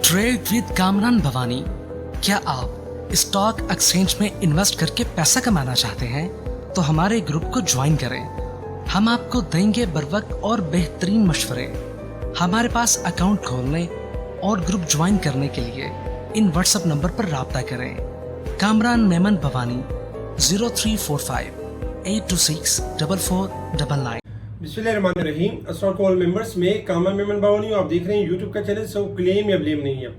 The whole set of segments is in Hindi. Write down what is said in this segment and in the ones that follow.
Trade with Kamran Bhavani. क्या आप स्टॉक एक्सचेंज में इन्वेस्ट करके पैसा कमाना चाहते हैं तो हमारे ग्रुप को ज्वाइन करें। हम आपको देंगे बर वक्त और बेहतरीन मशवरे। हमारे पास अकाउंट खोलने और ग्रुप ज्वाइन करने के लिए इन व्हाट्सएप नंबर पर राब्ता करें। कामरान मेमन भवानी 0345 826 4499। बिस्मिल्लाहिर्रहमानिर्रहीम। अस्सलाम ऑल मेंबर्स, में कामरान मेमन भवानी हूँ। आप देख रहे हैं यूट्यूब का चैनल। सब क्लेम या ब्लेम नहीं है।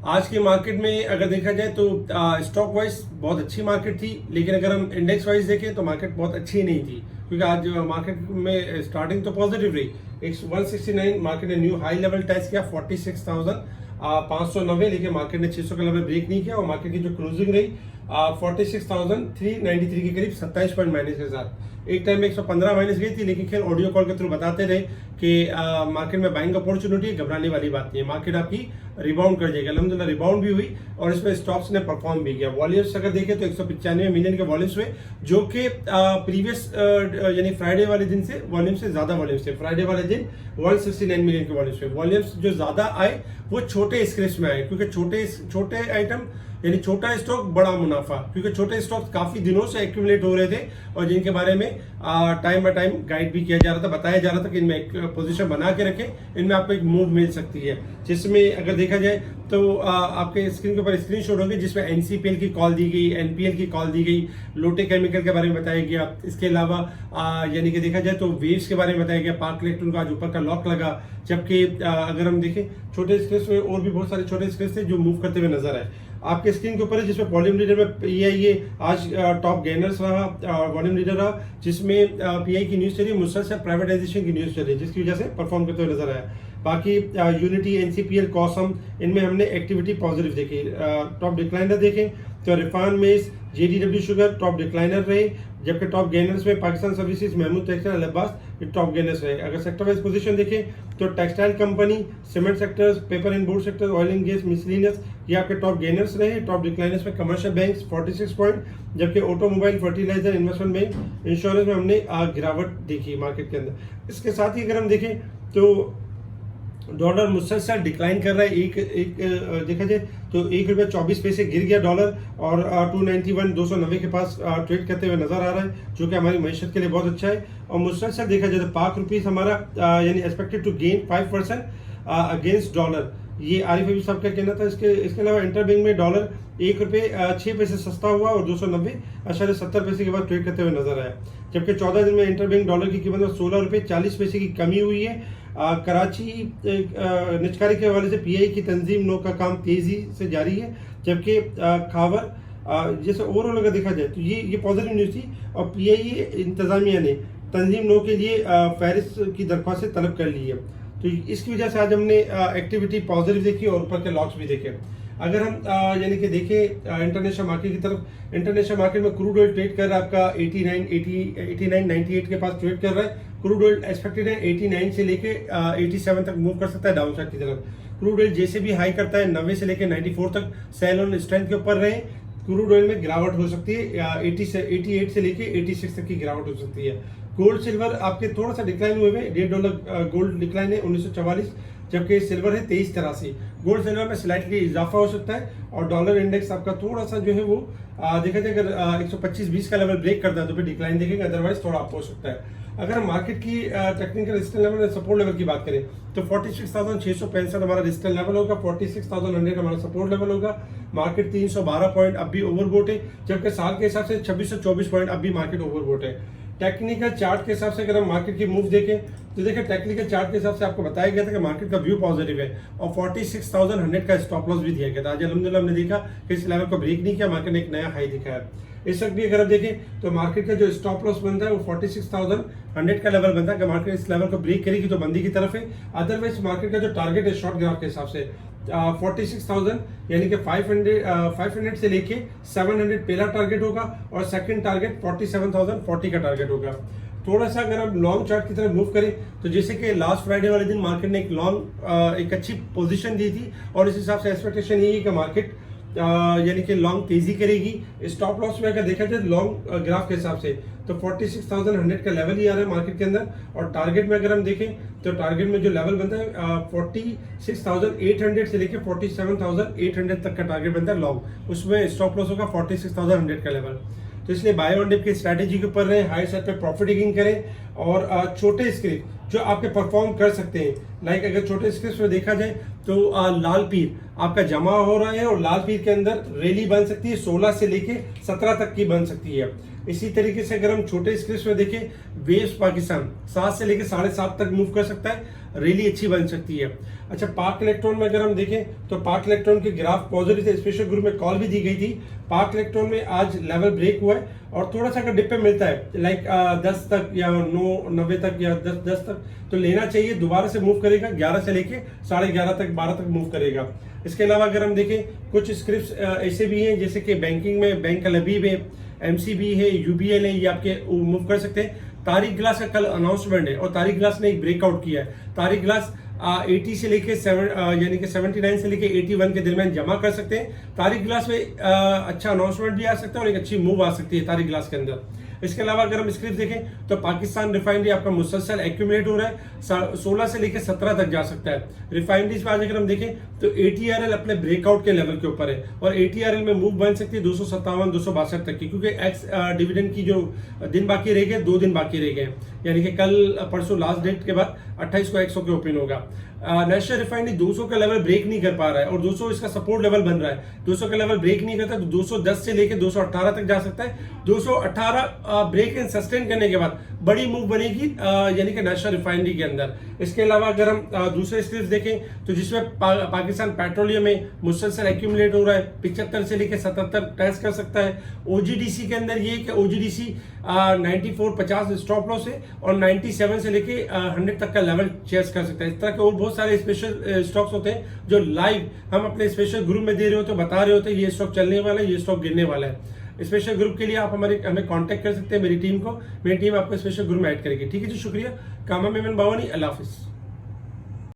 आज के मार्केट में अगर देखा जाए तो स्टॉक वाइज बहुत अच्छी मार्केट थी, लेकिन अगर हम इंडेक्स वाइज देखें तो मार्केट बहुत अच्छी नहीं थी, क्योंकि आज मार्केट में स्टार्टिंग तो पॉजिटिव रही। 169 मार्केट ने न्यू हाई लेवल टच किया 46,590, लेकिन मार्केट ने 600 का लेवल ब्रेक नहीं किया और मार्केट की जो क्लोजिंग रही 46,393 के करीब 27 पॉइंट माइनस के साथ। एक टाइम में 115 माइनस गई थी, लेकिन खैर ऑडियो कॉल के थ्रू बताते रहे कि मार्केट में बाइंग अपॉर्चुनिटी है, घबराने वाली बात नहीं है, मार्केट आपकी रिबाउंड कर जाएगा। अल्हम्दुलिल्लाह रिबाउंड भी हुई और इसमें स्टॉक्स ने परफॉर्म भी किया। वॉल्यूम्स अगर देखें तो 195 मिलियन के वॉल्यूम्स हुए, जो कि प्रीवियस यानी फ्राइडे वाले दिन से वॉल्यूम से ज्यादा वॉल्यूम्स थे। फ्राइडे वाले दिन 169 मिलियन के वॉल्यूम्स हुए। वॉल्यूम्स जो ज्यादा आए वो छोटे स्क्रिप्ट में आए, क्योंकि छोटे आइटम यानी छोटा स्टॉक बड़ा मुनाफा, क्योंकि छोटे स्टॉक काफी दिनों से एक्यूमुलेट हो रहे थे और जिनके बारे में टाइम बाय टाइम गाइड भी किया जा रहा था, बताया जा रहा था कि इनमें एक पोजीशन बना के रखें, इनमें आपको एक मूव मिल सकती है। जिसमें अगर देखा जाए तो आपके स्क्रीन के ऊपर स्क्रीनशॉट होंगे जिसमें एनसीपीएल की कॉल दी गई, एनपीएल की कॉल दी गई, लोटे केमिकल के बारे में बताया गया। इसके अलावा यानी कि देखा जाए तो वेव्स के बारे में बताया गया। पार्क इलेक्ट्रॉन का आज ऊपर का लॉक लगा, जबकि अगर हम देखें छोटे स्क्रिप्ट में और भी बहुत सारे छोटे स्क्रिप्ट थे जो मूव करते हुए नजर आए। आपके स्क्रीन के ऊपर है जिसमें वॉल्यूम लीडर में ये आज टॉप गेनर्स रहा, वॉल्यूम लीडर रहा, जिसमें पीआई की न्यूज चली, मुसलसल प्राइवेटाइजेशन की न्यूज चली, जिसकी वजह से परफॉर्म करते हुए नजर आया। बाकी यूनिटी, एनसीपीएल, कॉसम, इनमें हमने एक्टिविटी पॉजिटिव देखी। टॉप डिक्लाइनर देखें तो रिफान मेस, जेडीडब्ल्यू शुगर टॉप डिक्लाइनर रहे, जबकि टॉप गेनर्स में Pakistan services, Mahmood textile, Abbas top gainers रहे। अगर सेक्टर वाइज पोजीशन देखें तो textile company, cement sectors, paper and board sector, oil and gas, miscellaneous, ये आपके टॉप गेनर्स रहे। टॉप डिक्लाइनर्स में कमर्शियल बैंक्स 46 पॉइंट, जबकि automobile, fertiliser, investment bank, insurance में हमने गिरावट देखी मार्केट के अंदर। इसके साथ ही अगर हम देखें तो डॉलर मुसलसल डिक्लाइन कर रहा है। एक देखा जाए तो ₹1.24 गिर गया डॉलर और 291 के पास ट्रेड करते हुए नजर आ रहा है, जो कि हमारी मईशत के लिए बहुत अच्छा है। और मुसलसल देखा जाए तो पाक रुपीस हमारा यानी expected to gain 5% against dollar, ये आरिफ अभी साहब का कहना था। इसके अलावा इंटरबैंक में डॉलर ₹1.06 सस्ता हुआ और 290.70 के बाद ट्रेड करते हुए नजर आया, जबकि 14 दिन में इंटरबैंक डॉलर की कीमत में ₹16.40 की कमी हुई है। कराची निचकारी के हवाले से पीआई की तंजीम नो का काम तेजी से जारी है, जबकि खावर जैसे ओवरऑल अगर देखा जाए तो ये पॉजिटिव न्यूज थी। और पीआई इंतजामिया ने तंजीम नो के लिए फहरिस्त की दरख्वास्त तलब कर ली है, तो इसकी वजह से आज हमने एक्टिविटी पॉजिटिव देखी और ऊपर के लॉक्स भी देखे। अगर हम यानी कि देखें इंटरनेशनल मार्केट की तरफ, इंटरनेशनल मार्केट में क्रूड ऑयल ट्रेड कर रहा है आपका 89.98 के पास ट्रेड कर रहा है। क्रूड ऑयल एक्सपेक्टेड है 89 से लेके 87 तक मूव कर सकता है डाउन साइड की तरफ। क्रूड ऑयल जैसे भी हाई करता है 90 से लेकर 94 तक सेल ऑन स्ट्रेंथ के ऊपर रहे। क्रूड ऑयल में गिरावट हो सकती है 88 से लेके 86 तक की गिरावट हो सकती है। गोल्ड सिल्वर आपके थोड़ा सा डिक्लाइन हुए हैं, $1.5 गोल्ड डिक्लाइन है 1944, जबकि सिल्वर है 2383। गोल्ड सिल्वर में स्लाइटली इजाफा हो सकता है और डॉलर इंडेक्स आपका थोड़ा सा जो है वो देखा जाए अगर 125.20 का लेवल ब्रेक करता है तो फिर डिक्लाइन देखेंगे, अदरवाइज थोड़ा अप हो सकता है। अगर हम मार्केट की टेक्निकल रेजिस्टेंस लेवल और सपोर्ट लेवल की बात करें तो 46,665 हमारा रेजिस्टेंस लेवल होगा, 46,100 हमारा सपोर्ट लेवल होगा। मार्केट 312 पॉइंट अब भी ओवरबोट है, जबकि साल के हिसाब से 2624 पॉइंट अब भी मार्केट ओवरबोट है। टेक्निकल चार्ट के हिसाब से अगर हम मार्केट की मूव देखें तो देखिए टेक्निकल चार्ट के हिसाब से आपको बताया गया था कि मार्केट का व्यू पॉजिटिव है और 46,100 का स्टॉप लॉस भी दिया गया था। आज अल्हम्दुलिल्लाह हमने देखा कि इस लेवल को ब्रेक नहीं किया, मार्केट ने एक नया हाई दिखाया है। इस वक्त भी अगर आप देखें तो मार्केट का जो स्टॉप लॉस बनता है वो 46,100 का लेवल बनता है कि मार्केट इस लेवल को ब्रेक करेगी तो मंदी की तरफ है। अदरवाइज मार्केट का जो टारगेट है शॉर्ट ग्राफ के हिसाब से 46,000 यानी कि 500 से लेके 700 पहला टारगेट होगा और सेकंड टारगेट 47,040 का टारगेट होगा। थोड़ा सा अगर हम लॉन्ग चार्ट की तरफ मूव करें तो जैसे कि लास्ट फ्राइडे वाले दिन मार्केट ने एक अच्छी पोजीशन दी थी और इस हिसाब से एक्सपेक्टेशन यही है कि मार्केट यानी कि लॉन्ग तेजी करेगी। स्टॉप लॉस में अगर देखा जाए लॉन्ग ग्राफ के हिसाब से तो 46,100 का लेवल ही आ रहा है मार्केट के अंदर, और टारगेट में अगर हम देखें तो टारगेट में जो लेवल बनता है 46,800 से लेके 47,800 तक का टारगेट बनता है लॉन्ग, उसमें स्टॉप लॉस होगा 46,100 का लेवल। तो इसलिए बाय ऑन डिप की स्ट्रैटेजी के ऊपर रहें, हाई साइड पे प्रॉफिट टेकिंग करें, और छोटे स्क्रिप्ट जो आपके परफॉर्म कर सकते हैं, लाइक अगर छोटे स्क्रिप्ट में देखा जाए तो लाल पीर आपका जमा हो रहा है और लाल पीर के अंदर रैली बन सकती है 16 से लेके 17 तक की बन सकती है। इसी तरीके से अगर हम छोटे स्क्रिप्ट में देखें, वेव्स पाकिस्तान 7 से लेके 7.5 तक मूव कर सकता है, रैली अच्छी बन सकती है। अच्छा, पाक इलेक्ट्रॉन में अगर हम देखें तो पाक इलेक्ट्रॉन के ग्राफ पॉजिटिव थे, स्पेशल ग्रुप में कॉल भी दी गई थी। पाक इलेक्ट्रॉन में आज लेवल ब्रेक हुआ है और थोड़ा सा अगर डिप पे मिलता है लाइक 10 तक या 9.90 तक या 10 तक तो लेना चाहिए, दोबारा से मूव करेगा 11 से लेके 11:30 तक 12 तक मूव करेगा। इसके अलावा अगर हम देखें कुछ स्क्रिप्ट्स ऐसे भी हैं जैसे कि बैंकिंग में बैंक लबीब है, MCB है, UBL है, ये आपके मूव कर सकते हैं। तारिक ग्लास का कल अनाउंसमेंट है और तारिक ग्लास ने एक ब्रेकआउट किया है। तारिक ग्लास 80 से लेके यानी कि 79 से लेके 81 के दरमियान जमा कर सकते हैं। तारिक ग्लास में अच्छा अनाउंसमेंट भी आ सकता है और एक अच्छी मूव आ सकती है तारिक ग्लास के अंदर। इसके अलावा अगर हम स्क्रिप्ट देखें तो पाकिस्तान रिफाइनरी आपका मुसलसल एक्यूमुलेट हो रहा है, 16 से लेकर 17 तक जा सकता है। रिफाइनरीज में आज अगर हम देखें तो ATRL अपने ब्रेकआउट के लेवल के ऊपर है और ATRL में मूव बन सकती है 257 262 तक की, क्योंकि एक्स डिविडेंड की जो दिन बाकी रह गए, 2 दिन बाकी रह गए, यानी कि कल परसों लास्ट डेट के बाद 28 को 100 के ओपन होगा। नेशनल रिफाइनरी 200 का लेवल ब्रेक नहीं कर पा रहा है और 200 इसका सपोर्ट लेवल बन रहा है। 200 का लेवल ब्रेक नहीं करता तो 210 से लेकर 218 तक जा सकता है। 218 ब्रेक एंड सस्टेन करने के बाद बड़ी मूव बनेगी यानी कि नेशनल रिफाइनरी के अंदर। इसके अलावा अगर हम दूसरे स्क्रिप्ट देखें तो जिसमें पाकिस्तान पेट्रोलियम में मुसलसल एक्यूमुलेट हो रहा है, 75 से लेकर 77 टेस्ट कर सकता है। OGDC के अंदर ये कि OGDC 94.50 स्टॉप लॉस है और 97 से लेके 100 तक का लेवल चेस कर सकता है। इस तरह के और बहुत सारे स्पेशल स्टॉक्स होते हैं जो लाइव हम अपने स्पेशल ग्रुप में दे रहे होते हैं, बता रहे होते हैं ये स्टॉक चलने वाला है, ये स्टॉक गिरने वाला है। स्पेशल ग्रुप के लिए आप हमें कांटेक्ट कर सकते हैं, मेरी टीम को, मेरी टीम आपको स्पेशल ग्रुप में ऐड करेगी। ठीक है जी, शुक्रिया। कामा मेमन बावानी, अल्लाह हाफिज।